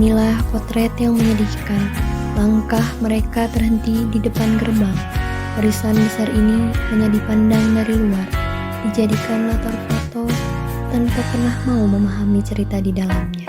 Inilah potret yang menyedihkan. Langkah mereka terhenti di depan gerbang. Barisan besar ini hanya dipandang dari luar, dijadikan latar foto tanpa pernah mau memahami cerita di dalamnya.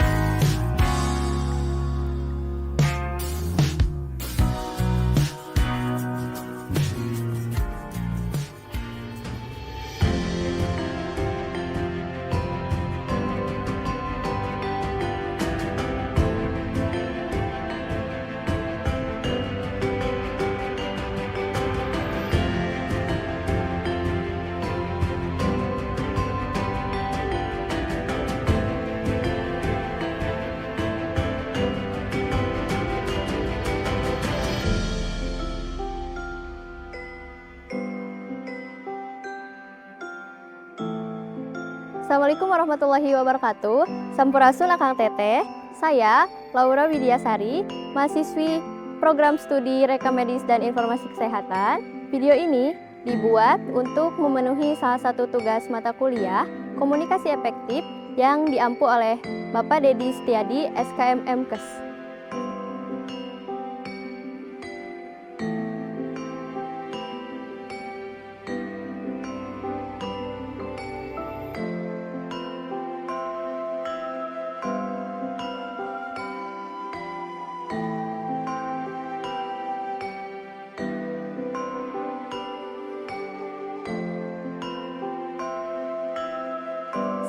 Assalamualaikum warahmatullahi wabarakatuh. Sampurasun Akang Teteh. Saya Laura Widiasari, mahasiswi Program Studi Rekam Medis dan Informasi Kesehatan. Video ini dibuat untuk memenuhi salah satu tugas mata kuliah Komunikasi Efektif yang diampu oleh Bapak Dedi Setiadi, SKM MKes.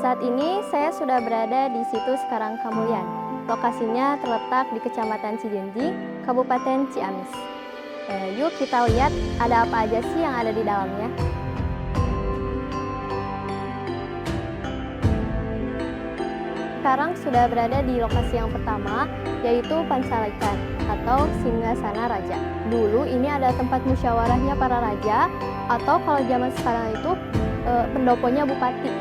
Saat ini saya sudah berada di situs Karangkamulian. Lokasinya terletak di Kecamatan Cijenjing, Kabupaten Ciamis. Yuk kita lihat ada apa aja sih yang ada di dalamnya. Sekarang sudah berada di lokasi yang pertama, yaitu Pancalikan atau Singgasana Raja. Dulu ini ada tempat musyawarahnya para raja, atau kalau zaman sekarang itu pendoponya bupati.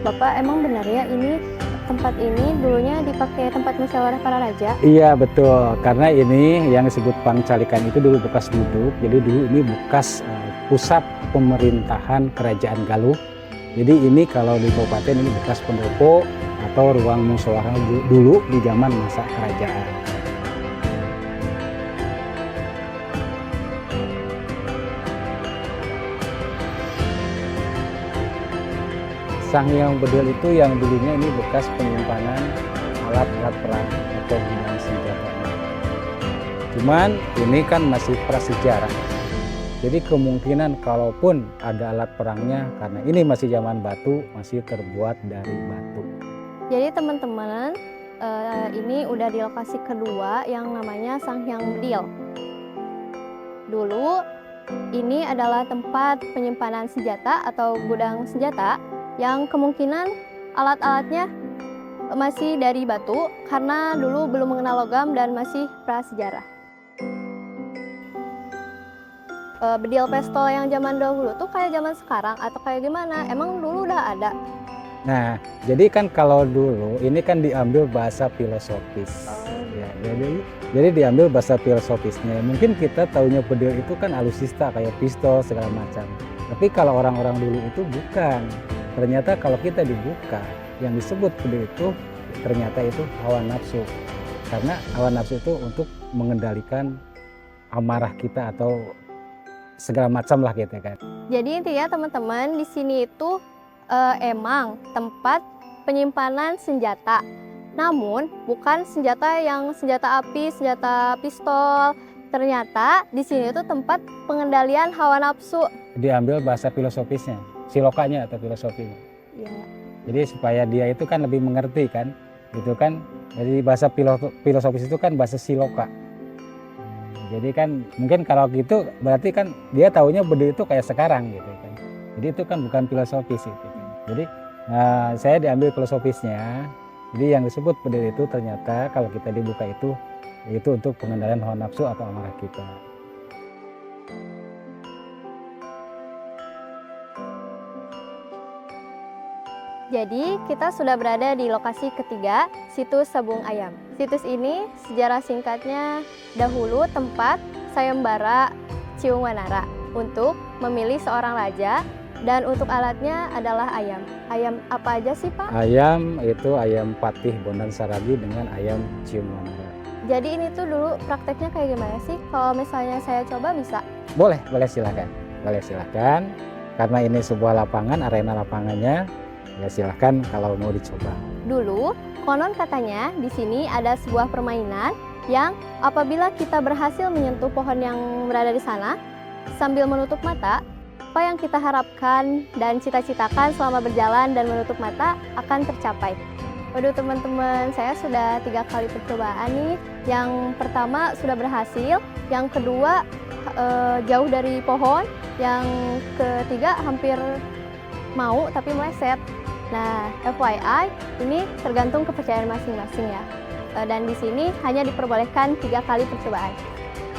Bapak, emang benar ya ini tempat ini dulunya dipakai tempat musyawarah para raja? Iya betul, karena ini yang disebut Pancalikan itu dulu bekas duduk, jadi dulu ini bekas pusat pemerintahan kerajaan Galuh. Jadi ini kalau di kabupaten ini bekas pendopo atau ruang musyawarah dulu di zaman masa kerajaan. Sanghyang Bedil itu yang dulunya ini bekas penyimpanan alat-alat perang atau gudang senjata. Cuman ini kan masih prasejarah. Jadi kemungkinan kalaupun ada alat perangnya, karena ini masih zaman batu, masih terbuat dari batu. Jadi teman-teman, ini udah di lokasi kedua yang namanya Sanghyang Bedil. Dulu ini adalah tempat penyimpanan senjata atau gudang senjata yang kemungkinan alat-alatnya masih dari batu karena dulu belum mengenal logam dan masih prasejarah. Bedil pistol yang zaman dahulu tuh kayak zaman sekarang atau kayak gimana? Emang dulu udah ada? Nah, jadi kan kalau dulu ini kan diambil bahasa filosofis. Ya, jadi diambil bahasa filosofisnya. Mungkin kita taunya bedil itu kan alusista kayak pistol segala macam. Tapi kalau orang-orang dulu itu bukan. Ternyata kalau kita dibuka, yang disebut bedil itu ternyata itu hawa nafsu. Karena hawa nafsu itu untuk mengendalikan amarah kita atau segala macam lah gitu kan. Jadi intinya teman-teman di sini itu emang tempat penyimpanan senjata. Namun bukan senjata yang senjata api, senjata pistol. Ternyata di sini itu tempat pengendalian hawa nafsu. Diambil bahasa filosofisnya. Silokanya atau filosofinya. Ya. Jadi supaya dia itu kan lebih mengerti kan, gitu kan. Jadi bahasa filosofis itu kan bahasa siloka. Jadi kan mungkin kalau gitu berarti kan dia taunya bedil itu kayak sekarang gitu kan. Jadi itu kan bukan filosofis itu kan. Jadi saya diambil filosofisnya. Jadi yang disebut bedil itu ternyata kalau kita dibuka itu untuk pengendalian hawa nafsu atau amarah kita. Jadi kita sudah berada di lokasi ketiga, situs Sabung Ayam. Situs ini sejarah singkatnya dahulu tempat sayembara Ciung Wanara untuk memilih seorang raja Dan untuk alatnya adalah ayam. Ayam apa aja sih, Pak? Ayam itu ayam patih Bondan Saragi dengan ayam cium wanara. Jadi ini tuh dulu prakteknya kayak gimana sih? Kalau misalnya saya coba bisa? Boleh silakan. Boleh silakan. Karena ini sebuah lapangan, arena lapangannya, ya silakan kalau mau dicoba. Dulu, konon katanya di sini ada sebuah permainan yang apabila kita berhasil menyentuh pohon yang berada di sana, sambil menutup mata, apa yang kita harapkan dan cita-citakan selama berjalan dan menutup mata akan tercapai. Waduh teman-teman, saya sudah 3 kali percobaan nih. Yang pertama sudah berhasil, yang kedua jauh dari pohon, yang ketiga hampir mau tapi meleset. Nah, FYI, ini tergantung kepercayaan masing-masing ya. Dan di sini hanya diperbolehkan 3 kali percobaan.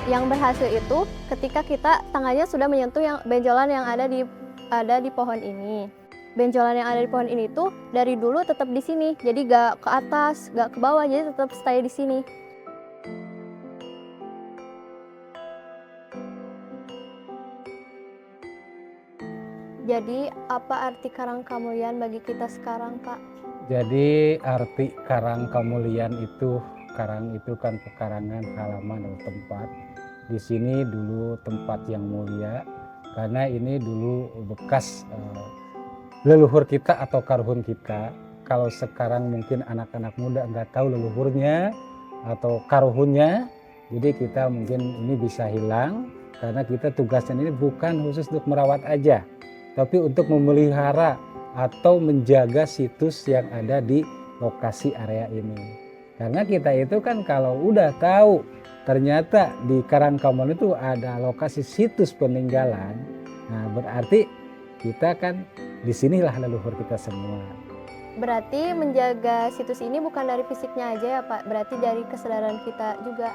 Yang berhasil itu ketika kita tangannya sudah menyentuh yang benjolan yang ada di pohon ini. Benjolan yang ada di pohon ini tuh dari dulu tetap di sini, jadi gak ke atas, gak ke bawah, jadi tetap stay di sini. Jadi apa arti Karang Kamulian bagi kita sekarang, Pak? Jadi arti Karang Kamulian itu, karang itu kan pekarangan, halaman atau tempat. Di sini dulu tempat yang mulia, karena ini dulu bekas leluhur kita atau karuhun kita. Kalau sekarang mungkin anak-anak muda nggak tahu leluhurnya atau karuhunnya, jadi kita mungkin ini bisa hilang karena kita tugasnya ini bukan khusus untuk merawat aja, tapi untuk memelihara atau menjaga situs yang ada di lokasi area ini. Karena kita itu kan kalau udah tahu ternyata di Karang Kamulian itu ada lokasi situs peninggalan, nah berarti kita kan disinilah leluhur kita semua. Berarti menjaga situs ini bukan dari fisiknya aja ya Pak, berarti dari kesadaran kita juga.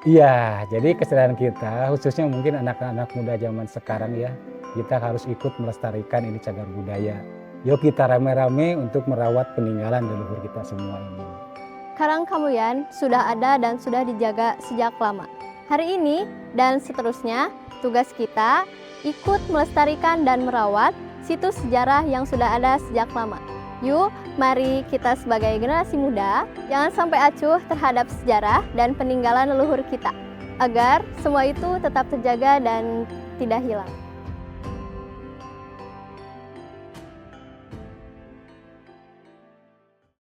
Iya, jadi kesadaran kita khususnya mungkin anak-anak muda zaman sekarang ya, kita harus ikut melestarikan ini cagar budaya. Yuk kita rame-rame untuk merawat peninggalan leluhur kita semua ini. Karang Kamulian sudah ada dan sudah dijaga sejak lama. Hari ini dan seterusnya tugas kita ikut melestarikan dan merawat situs sejarah yang sudah ada sejak lama. Yuk, mari kita sebagai generasi muda jangan sampai acuh terhadap sejarah dan peninggalan leluhur kita, agar semua itu tetap terjaga dan tidak hilang.